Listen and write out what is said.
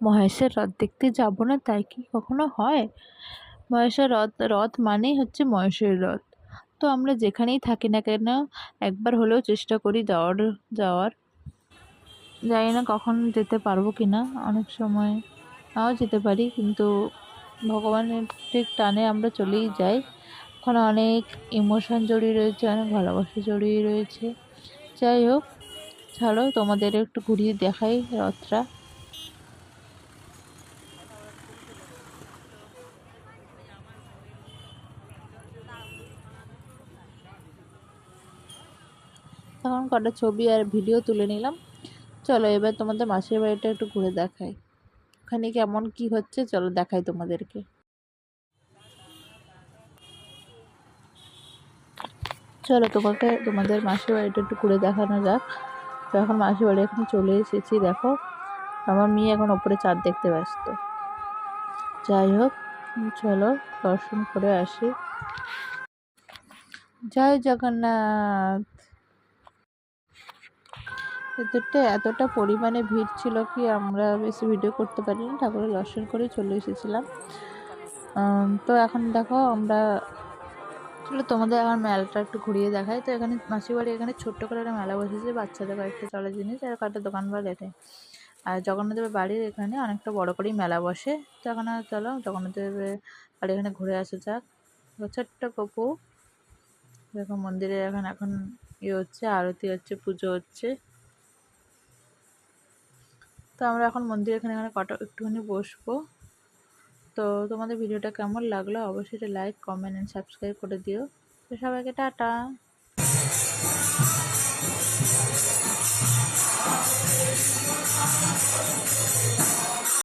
মহেশের রথ দেখতে যাব না তাই কি কখনো হয়? মহেশের রথ রথ মানেই হচ্ছে মহেশের রথ। তো আমরা যেখানেই থাকি না কেন একবার হলেও চেষ্টা করি যাওয়ার। জানি না কখন যেতে পারবো কি না, অনেক সময় নাও যেতে পারি, কিন্তু ভগবানের ঠিক টানে আমরা চলেই যাই। ওখানে অনেক ইমোশন জড়িয়ে রয়েছে, অনেক ভালোবাসা জড়িয়ে রয়েছে। যাই হোক, ছাড়ো, তোমাদের একটু ঘুরিয়ে দেখাই রথটা। তখন কটা ছবি আর ভিডিও তুলে নিলাম। চলো এবার তোমাদের মাসির বাড়িটা একটু ঘুরে দেখাই, ওখানে কেমন কি হচ্ছে চলো দেখাই তোমাদেরকে। চলো তোমাদের মাসির বাড়িটা একটু ঘুরে দেখানো যাক। তো এখন মাসির বাড়ি এখানে চলে এসেছি, দেখো আমার মেয়ে এখন ওপরে চাঁদ দেখতে ব্যস্ত। যাই হোক, চলো দর্শন করে আসি। জয় জগন্নাথ। এতটা পরিমাণে ভিড় ছিল কি আমরা বেশি ভিডিও করতে পারিনি, ঠাকুরের দর্শন করে চলে এসেছিলাম। তো এখন দেখো আমরা, চলো তোমাদের এখন মেলাটা একটু ঘুরিয়ে দেখাই। তো এখানে মাসির বাড়ি এখানে ছোট্ট করে একটা মেলা বসেছে, বাচ্চাদের কয়েকটা চলার জিনিস আর কয়েকটা দোকানপাট এখানে। আর জগন্নাথদেবের বাড়ির এখানে অনেকটা বড় করেই মেলা বসে। তো এখন চলো জগন্নাথদেবের বাড়ি এখানে ঘুরে আসা যাক। ছোট্ট কপু দেখো মন্দিরে এখন ইয়ে হচ্ছে, আরতি হচ্ছে, পুজো হচ্ছে। তো আমরা এখন মন্দিরে এখানে কটা একটুখানি বসবো। তো তোমাদের ভিডিওটা কেমন লাগলো অবশ্যই লাইক, কমেন্ট অ্যান্ড সাবস্ক্রাইব করে দিও। তো সবাইকে টাটা।